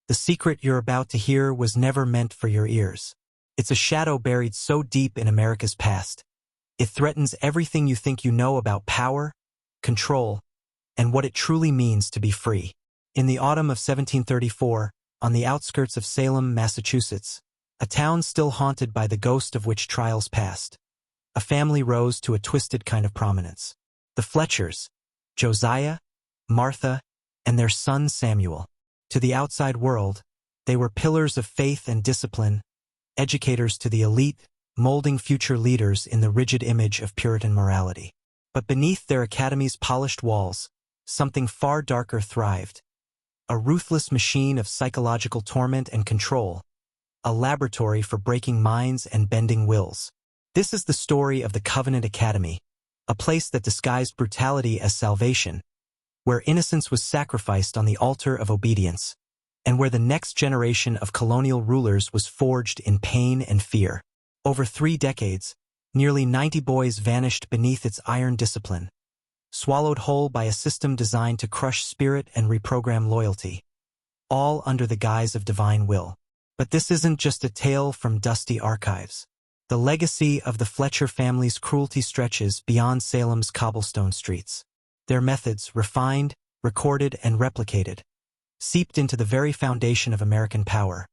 The secret you're about to hear was never meant for your ears. It's a shadow buried so deep in America's past. It threatens everything you think you know about power, control, and what it truly means to be free. In the autumn of 1734, on the outskirts of Salem, Massachusetts, a town still haunted by the ghost of witch trials past, a family rose to a twisted kind of prominence. The Fletchers, Josiah, Martha, and their son Samuel. To the outside world, they were pillars of faith and discipline, educators to the elite, molding future leaders in the rigid image of Puritan morality. But beneath their academy's polished walls, something far darker thrived. A ruthless machine of psychological torment and control, a laboratory for breaking minds and bending wills. This is the story of the Covenant Academy, a place that disguised brutality as salvation, where innocence was sacrificed on the altar of obedience, and where the next generation of colonial rulers was forged in pain and fear. Over 3 decades, nearly 90 boys vanished beneath its iron discipline, swallowed whole by a system designed to crush spirit and reprogram loyalty, all under the guise of divine will. But this isn't just a tale from dusty archives. The legacy of the Fletcher family's cruelty stretches beyond Salem's cobblestone streets. Their methods, refined, recorded, and replicated, seeped into the very foundation of American power.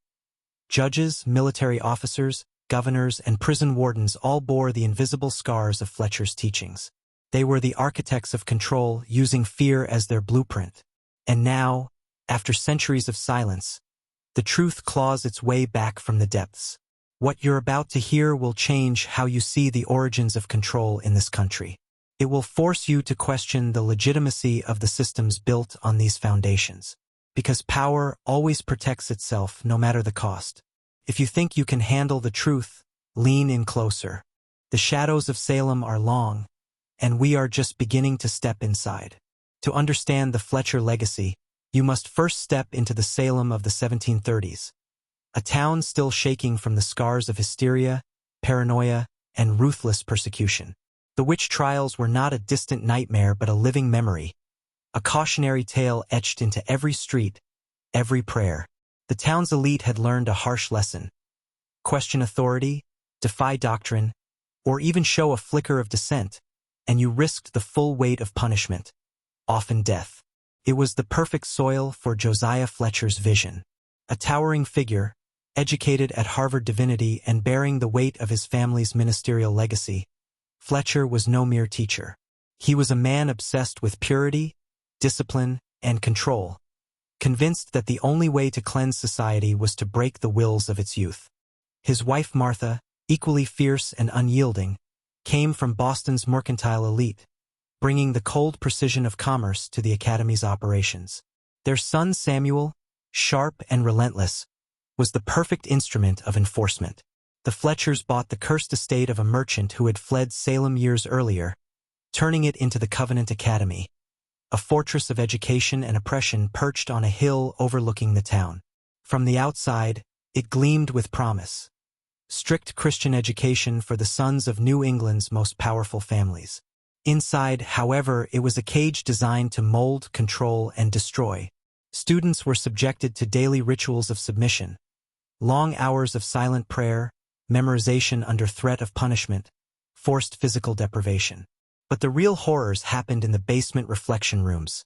Judges, military officers, governors, and prison wardens all bore the invisible scars of Fletcher's teachings. They were the architects of control, using fear as their blueprint. And now, after centuries of silence, the truth claws its way back from the depths. What you're about to hear will change how you see the origins of control in this country. It will force you to question the legitimacy of the systems built on these foundations. Because power always protects itself no matter the cost. If you think you can handle the truth, lean in closer. The shadows of Salem are long, and we are just beginning to step inside. To understand the Fletcher legacy, you must first step into the Salem of the 1730s, a town still shaking from the scars of hysteria, paranoia, and ruthless persecution. The witch trials were not a distant nightmare but a living memory, a cautionary tale etched into every street, every prayer. The town's elite had learned a harsh lesson. Question authority, defy doctrine, or even show a flicker of dissent, and you risked the full weight of punishment, often death. It was the perfect soil for Josiah Fletcher's vision. A towering figure, educated at Harvard Divinity and bearing the weight of his family's ministerial legacy, Fletcher was no mere teacher. He was a man obsessed with purity, discipline, and control, convinced that the only way to cleanse society was to break the wills of its youth. His wife Martha, equally fierce and unyielding, came from Boston's mercantile elite, bringing the cold precision of commerce to the Academy's operations. Their son Samuel, sharp and relentless, was the perfect instrument of enforcement. The Fletchers bought the cursed estate of a merchant who had fled Salem years earlier, turning it into the Covenant Academy, a fortress of education and oppression perched on a hill overlooking the town. From the outside, it gleamed with promise. Strict Christian education for the sons of New England's most powerful families. Inside, however, it was a cage designed to mold, control, and destroy. Students were subjected to daily rituals of submission, long hours of silent prayer, memorization under threat of punishment, forced physical deprivation. But the real horrors happened in the basement reflection rooms.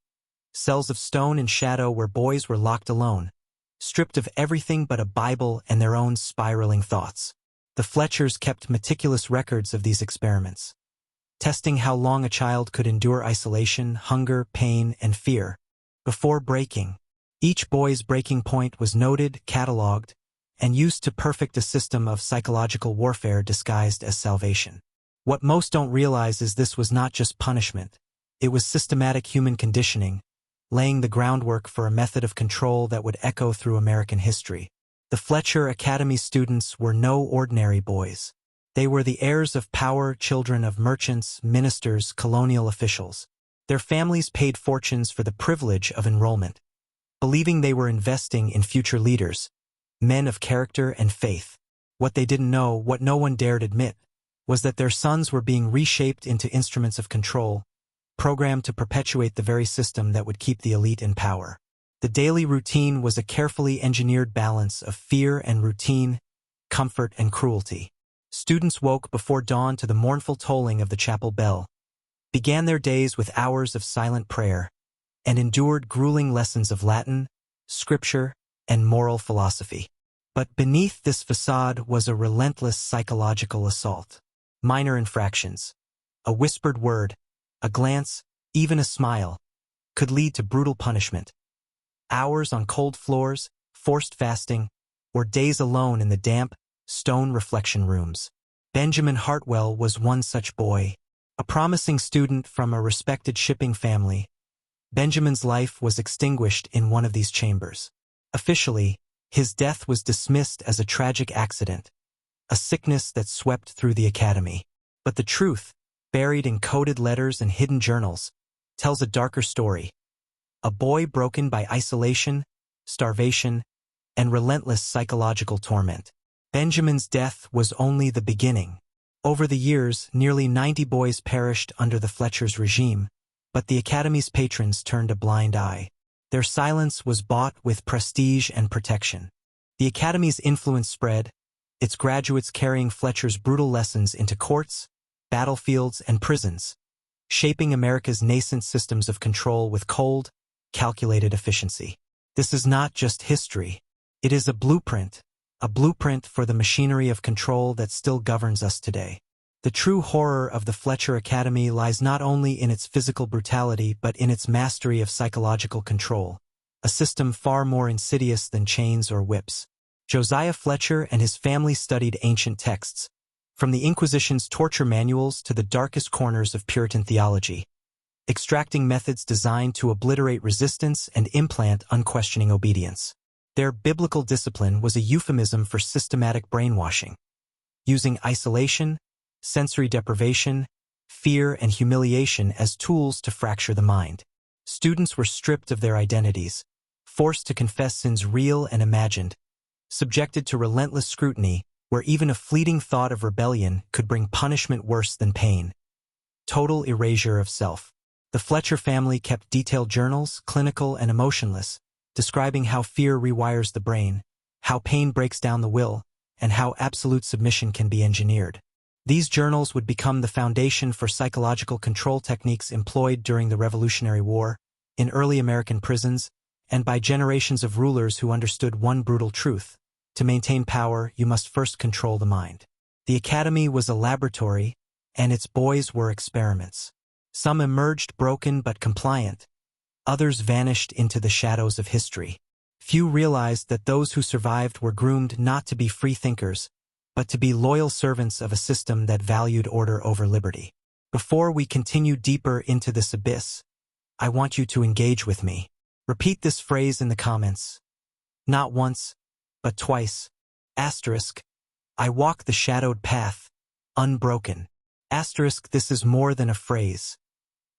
Cells of stone and shadow where boys were locked alone, stripped of everything but a Bible and their own spiraling thoughts. The Fletchers kept meticulous records of these experiments, testing how long a child could endure isolation, hunger, pain, and fear before breaking. Each boy's breaking point was noted, catalogued, and used to perfect a system of psychological warfare disguised as salvation. What most don't realize is this was not just punishment. It was systematic human conditioning, laying the groundwork for a method of control that would echo through American history. The Fletcher Academy students were no ordinary boys. They were the heirs of power, children of merchants, ministers, colonial officials. Their families paid fortunes for the privilege of enrollment, believing they were investing in future leaders, men of character and faith. What they didn't know, what no one dared admit, was that their sons were being reshaped into instruments of control, programmed to perpetuate the very system that would keep the elite in power. The daily routine was a carefully engineered balance of fear and routine, comfort and cruelty. Students woke before dawn to the mournful tolling of the chapel bell, began their days with hours of silent prayer, and endured grueling lessons of Latin, scripture, and moral philosophy. But beneath this facade was a relentless psychological assault. Minor infractions, a whispered word, a glance, even a smile, could lead to brutal punishment. Hours on cold floors, forced fasting, or days alone in the damp, stone reflection rooms. Benjamin Hartwell was one such boy. A promising student from a respected shipping family, Benjamin's life was extinguished in one of these chambers. Officially, his death was dismissed as a tragic accident, a sickness that swept through the academy. But the truth, buried in coded letters and hidden journals, tells a darker story. A boy broken by isolation, starvation, and relentless psychological torment. Benjamin's death was only the beginning. Over the years, nearly 90 boys perished under the Fletchers regime, but the Academy's patrons turned a blind eye. Their silence was bought with prestige and protection. The Academy's influence spread, its graduates carrying Fletcher's brutal lessons into courts, battlefields, and prisons, shaping America's nascent systems of control with cold, calculated efficiency. This is not just history. It is a blueprint for the machinery of control that still governs us today. The true horror of the Fletcher Academy lies not only in its physical brutality but in its mastery of psychological control, a system far more insidious than chains or whips. Josiah Fletcher and his family studied ancient texts, from the Inquisition's torture manuals to the darkest corners of Puritan theology, extracting methods designed to obliterate resistance and implant unquestioning obedience. Their biblical discipline was a euphemism for systematic brainwashing, using isolation, sensory deprivation, fear, and humiliation as tools to fracture the mind. Students were stripped of their identities, forced to confess sins real and imagined, subjected to relentless scrutiny where even a fleeting thought of rebellion could bring punishment worse than pain. Total erasure of self. The Fletcher family kept detailed journals, clinical and emotionless, describing how fear rewires the brain, how pain breaks down the will, and how absolute submission can be engineered. These journals would become the foundation for psychological control techniques employed during the Revolutionary War, in early American prisons, and by generations of rulers who understood one brutal truth: to maintain power, you must first control the mind. The Academy was a laboratory, and its boys were experiments. Some emerged broken but compliant. Others vanished into the shadows of history. Few realized that those who survived were groomed not to be free thinkers, but to be loyal servants of a system that valued order over liberty. Before we continue deeper into this abyss, I want you to engage with me. Repeat this phrase in the comments. Not once, but twice. Asterisk, I walk the shadowed path, unbroken. Asterisk, this is more than a phrase.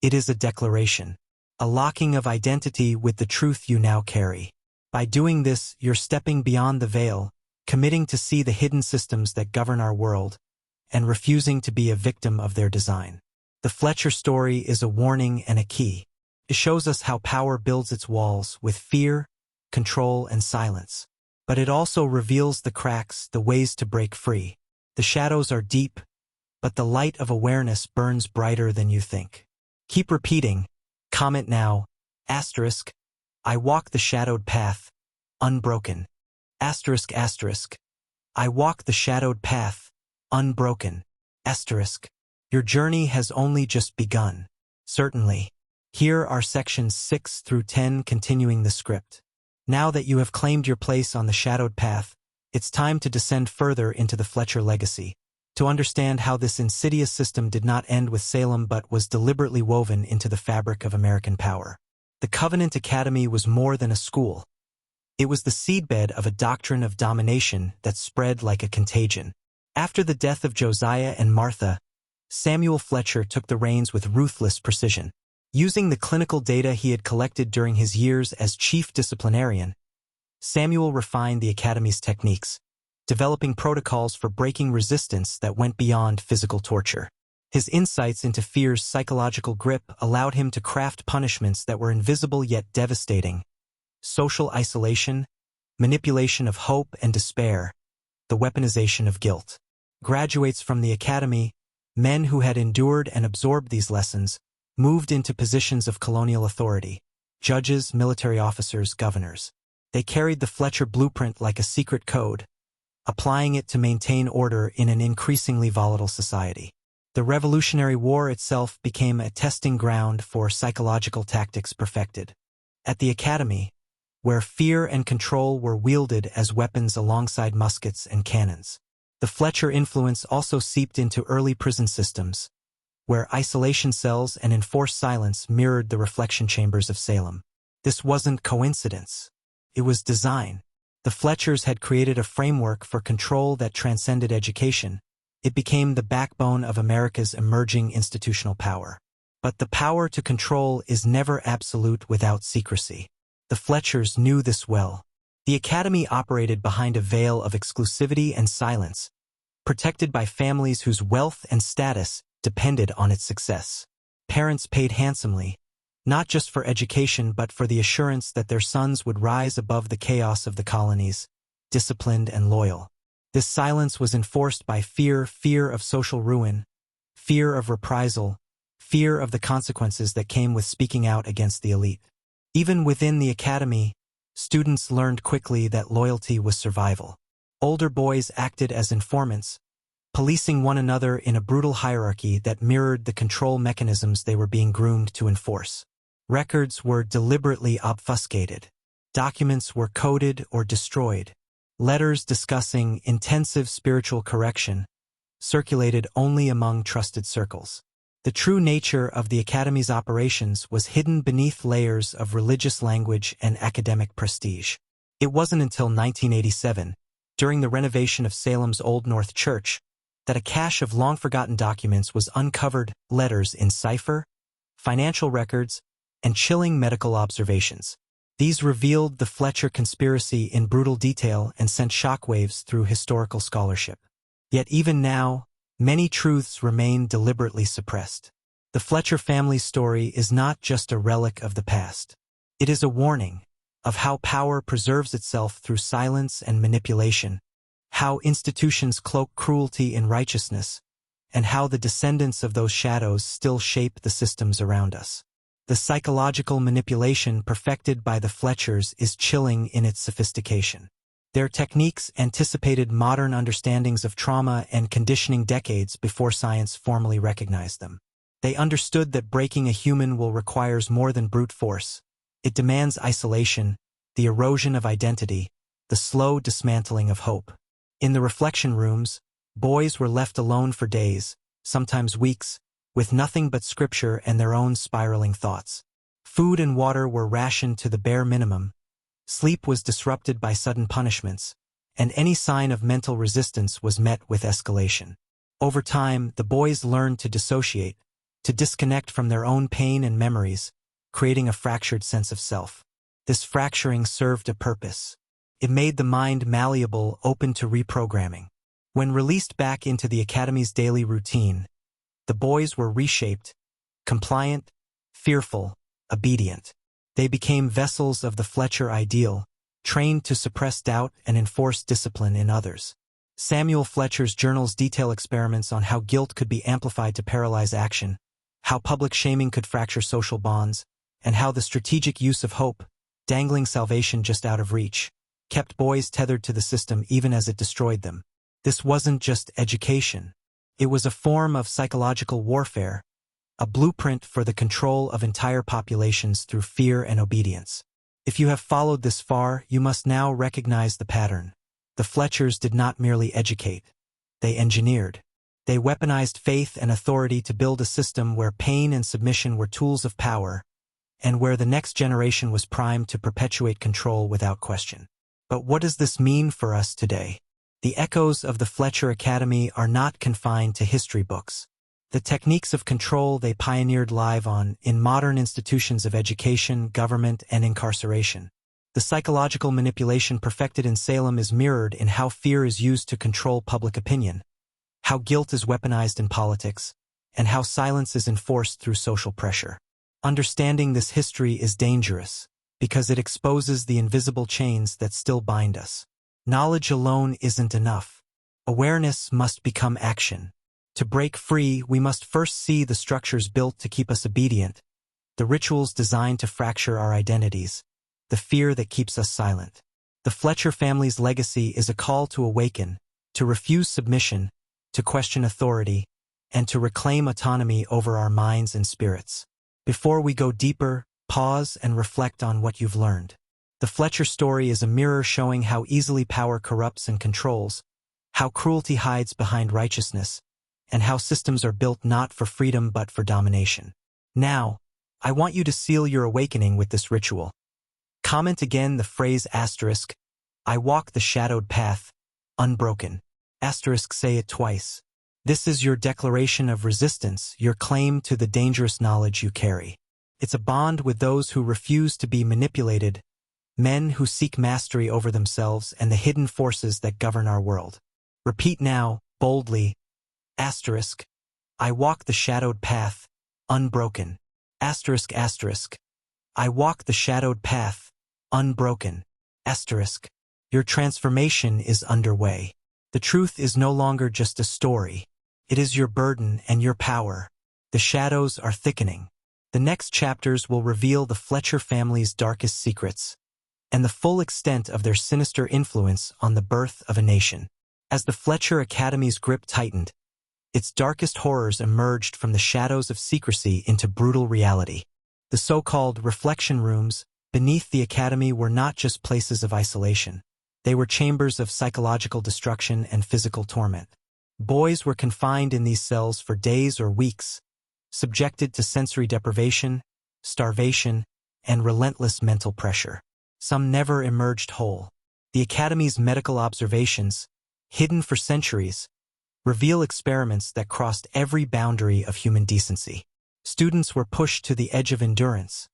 It is a declaration, a locking of identity with the truth you now carry. By doing this, you're stepping beyond the veil, committing to see the hidden systems that govern our world, and refusing to be a victim of their design. The Fletcher story is a warning and a key. It shows us how power builds its walls with fear, control, and silence. But it also reveals the cracks, the ways to break free. The shadows are deep, but the light of awareness burns brighter than you think. Keep repeating. Comment now. Asterisk, I walk the shadowed path, unbroken. Asterisk, asterisk, I walk the shadowed path, unbroken. Asterisk, your journey has only just begun. Certainly. Here are sections 6 through 10 continuing the script. Now that you have claimed your place on the shadowed path, it's time to descend further into the Fletcher legacy, to understand how this insidious system did not end with Salem but was deliberately woven into the fabric of American power. The Covenant Academy was more than a school. It was the seedbed of a doctrine of domination that spread like a contagion. After the death of Josiah and Martha, Samuel Fletcher took the reins with ruthless precision. Using the clinical data he had collected during his years as chief disciplinarian, Samuel refined the Academy's techniques, developing protocols for breaking resistance that went beyond physical torture. His insights into fear's psychological grip allowed him to craft punishments that were invisible yet devastating, social isolation, manipulation of hope and despair, the weaponization of guilt. Graduates from the academy, men who had endured and absorbed these lessons, moved into positions of colonial authority: judges, military officers, governors. They carried the Fletcher blueprint like a secret code, applying it to maintain order in an increasingly volatile society. The Revolutionary War itself became a testing ground for psychological tactics perfected. At the academy, where fear and control were wielded as weapons alongside muskets and cannons, the Fletcher influence also seeped into early prison systems, where isolation cells and enforced silence mirrored the reflection chambers of Salem. This wasn't coincidence. It was design. The Fletchers had created a framework for control that transcended education. It became the backbone of America's emerging institutional power. But the power to control is never absolute without secrecy. The Fletchers knew this well. The academy operated behind a veil of exclusivity and silence, protected by families whose wealth and status depended on its success. Parents paid handsomely, not just for education but for the assurance that their sons would rise above the chaos of the colonies, disciplined and loyal. This silence was enforced by fear of social ruin, fear of reprisal, fear of the consequences that came with speaking out against the elite. Even within the academy, students learned quickly that loyalty was survival. Older boys acted as informants, policing one another in a brutal hierarchy that mirrored the control mechanisms they were being groomed to enforce. Records were deliberately obfuscated. Documents were coded or destroyed. Letters discussing intensive spiritual correction circulated only among trusted circles. The true nature of the academy's operations was hidden beneath layers of religious language and academic prestige. It wasn't until 1987, during the renovation of Salem's Old North Church, that a cache of long-forgotten documents was uncovered: letters in cipher, financial records, and chilling medical observations. These revealed the Fletcher conspiracy in brutal detail and sent shockwaves through historical scholarship. Yet even now, many truths remain deliberately suppressed. The Fletcher family's story is not just a relic of the past. It is a warning of how power preserves itself through silence and manipulation, how institutions cloak cruelty in righteousness, and how the descendants of those shadows still shape the systems around us. The psychological manipulation perfected by the Fletchers is chilling in its sophistication. Their techniques anticipated modern understandings of trauma and conditioning decades before science formally recognized them. They understood that breaking a human will requires more than brute force. It demands isolation, the erosion of identity, the slow dismantling of hope. In the reflection rooms, boys were left alone for days, sometimes weeks, with nothing but scripture and their own spiraling thoughts. Food and water were rationed to the bare minimum. Sleep was disrupted by sudden punishments, and any sign of mental resistance was met with escalation. Over time, the boys learned to dissociate, to disconnect from their own pain and memories, creating a fractured sense of self. This fracturing served a purpose. It made the mind malleable, open to reprogramming. When released back into the academy's daily routine, the boys were reshaped, compliant, fearful, obedient. They became vessels of the Fletcher ideal, trained to suppress doubt and enforce discipline in others. Samuel Fletcher's journals detail experiments on how guilt could be amplified to paralyze action, how public shaming could fracture social bonds, and how the strategic use of hope, dangling salvation just out of reach, kept boys tethered to the system even as it destroyed them. This wasn't just education. It was a form of psychological warfare, a blueprint for the control of entire populations through fear and obedience. If you have followed this far, you must now recognize the pattern. The Fletchers did not merely educate. They engineered. They weaponized faith and authority to build a system where pain and submission were tools of power, and where the next generation was primed to perpetuate control without question. But what does this mean for us today? The echoes of the Fletcher Academy are not confined to history books. The techniques of control they pioneered live in modern institutions of education, government, and incarceration. The psychological manipulation perfected in Salem is mirrored in how fear is used to control public opinion, how guilt is weaponized in politics, and how silence is enforced through social pressure. Understanding this history is dangerous. because it exposes the invisible chains that still bind us. Knowledge alone isn't enough. Awareness must become action. To break free, we must first see the structures built to keep us obedient, the rituals designed to fracture our identities, the fear that keeps us silent. The Fletcher family's legacy is a call to awaken, to refuse submission, to question authority, and to reclaim autonomy over our minds and spirits. Before we go deeper, pause and reflect on what you've learned. The Fletcher story is a mirror showing how easily power corrupts and controls, how cruelty hides behind righteousness, and how systems are built not for freedom but for domination. Now, I want you to seal your awakening with this ritual. Comment again the phrase asterisk, I walk the shadowed path, unbroken. Asterisk, say it twice. This is your declaration of resistance, your claim to the dangerous knowledge you carry. It's a bond with those who refuse to be manipulated, men who seek mastery over themselves and the hidden forces that govern our world. Repeat now, boldly, asterisk, I walk the shadowed path, unbroken. Asterisk, asterisk, I walk the shadowed path, unbroken. Asterisk, your transformation is underway. The truth is no longer just a story. It is your burden and your power. The shadows are thickening. The next chapters will reveal the Fletcher family's darkest secrets and the full extent of their sinister influence on the birth of a nation. As the Fletcher Academy's grip tightened, its darkest horrors emerged from the shadows of secrecy into brutal reality. The so-called reflection rooms beneath the academy were not just places of isolation. They were chambers of psychological destruction and physical torment. Boys were confined in these cells for days or weeks, subjected to sensory deprivation, starvation, and relentless mental pressure. Some never emerged whole. The academy's medical observations, hidden for centuries, reveal experiments that crossed every boundary of human decency. Students were pushed to the edge of endurance,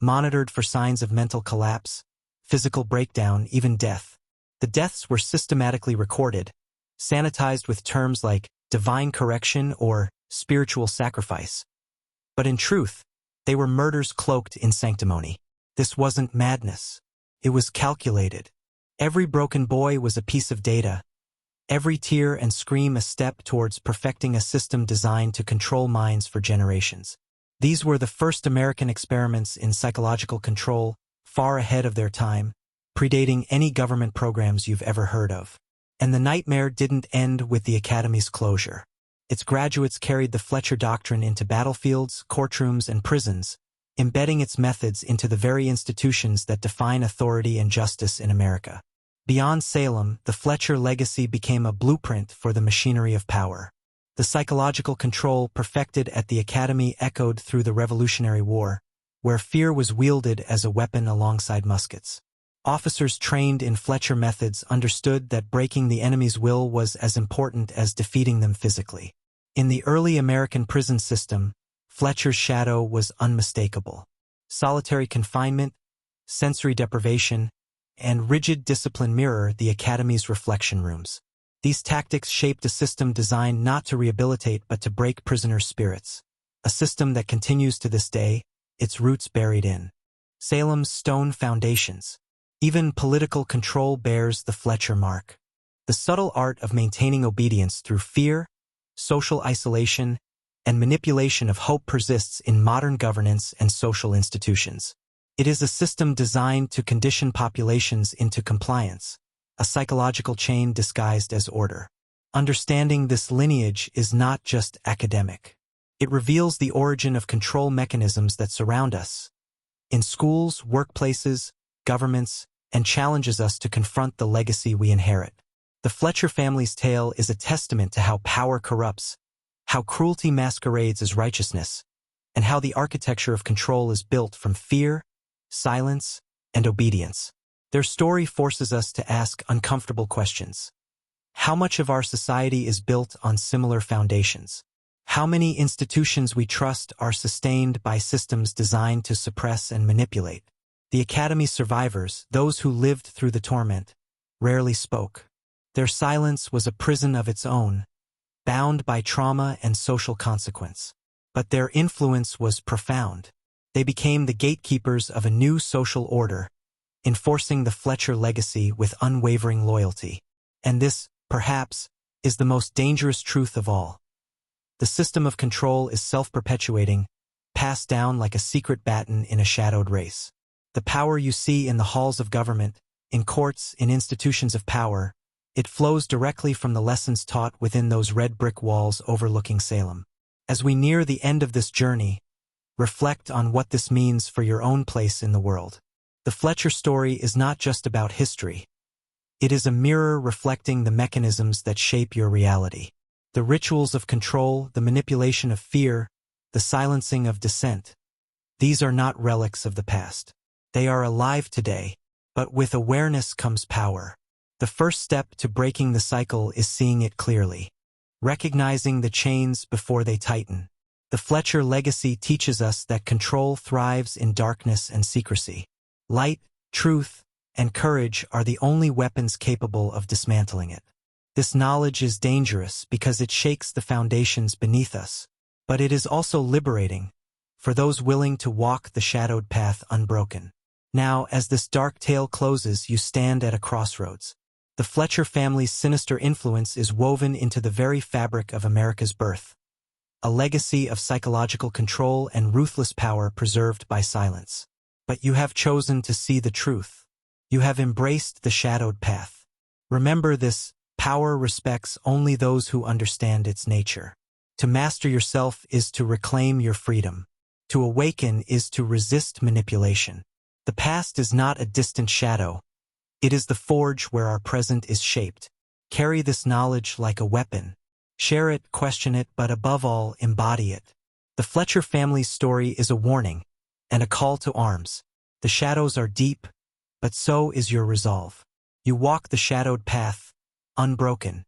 monitored for signs of mental collapse, physical breakdown, even death. The deaths were systematically recorded, sanitized with terms like divine correction or spiritual sacrifice. But in truth, they were murders cloaked in sanctimony. This wasn't madness. It was calculated. Every broken boy was a piece of data, every tear and scream a step towards perfecting a system designed to control minds for generations. These were the first American experiments in psychological control, far ahead of their time, predating any government programs you've ever heard of. And the nightmare didn't end with the academy's closure. Its graduates carried the Fletcher doctrine into battlefields, courtrooms, and prisons, embedding its methods into the very institutions that define authority and justice in America. Beyond Salem, the Fletcher legacy became a blueprint for the machinery of power. The psychological control perfected at the academy echoed through the Revolutionary War, where fear was wielded as a weapon alongside muskets. Officers trained in Fletcher methods understood that breaking the enemy's will was as important as defeating them physically. In the early American prison system, Fletcher's shadow was unmistakable. Solitary confinement, sensory deprivation, and rigid discipline mirror the academy's reflection rooms. These tactics shaped a system designed not to rehabilitate but to break prisoners' spirits. A system that continues to this day, its roots buried in Salem's stone foundations. Even political control bears the Fletcher mark. The subtle art of maintaining obedience through fear, social isolation, and manipulation of hope persists in modern governance and social institutions. It is a system designed to condition populations into compliance, a psychological chain disguised as order. Understanding this lineage is not just academic. It reveals the origin of control mechanisms that surround us, in schools, workplaces, governments, and challenges us to confront the legacy we inherit. The Fletcher family's tale is a testament to how power corrupts, how cruelty masquerades as righteousness, and how the architecture of control is built from fear, silence, and obedience. Their story forces us to ask uncomfortable questions. How much of our society is built on similar foundations? How many institutions we trust are sustained by systems designed to suppress and manipulate? The Academy's survivors, those who lived through the torment, rarely spoke. Their silence was a prison of its own, bound by trauma and social consequence. But their influence was profound. They became the gatekeepers of a new social order, enforcing the Fletcher legacy with unwavering loyalty. And this, perhaps, is the most dangerous truth of all. The system of control is self-perpetuating, passed down like a secret baton in a shadowed race. The power you see in the halls of government, in courts, in institutions of power, it flows directly from the lessons taught within those red brick walls overlooking Salem. As we near the end of this journey, reflect on what this means for your own place in the world. The Fletcher story is not just about history. It is a mirror reflecting the mechanisms that shape your reality. The rituals of control, the manipulation of fear, the silencing of dissent. These are not relics of the past. They are alive today, but with awareness comes power. The first step to breaking the cycle is seeing it clearly, recognizing the chains before they tighten. The Fletcher legacy teaches us that control thrives in darkness and secrecy. Light, truth, and courage are the only weapons capable of dismantling it. This knowledge is dangerous because it shakes the foundations beneath us, but it is also liberating for those willing to walk the shadowed path unbroken. Now, as this dark tale closes, you stand at a crossroads. The Fletcher family's sinister influence is woven into the very fabric of America's birth, a legacy of psychological control and ruthless power preserved by silence. But you have chosen to see the truth. You have embraced the shadowed path. Remember this: power respects only those who understand its nature. To master yourself is to reclaim your freedom. To awaken is to resist manipulation. The past is not a distant shadow. It is the forge where our present is shaped. Carry this knowledge like a weapon. Share it, question it, but above all, embody it. The Fletcher family's story is a warning and a call to arms. The shadows are deep, but so is your resolve. You walk the shadowed path, unbroken,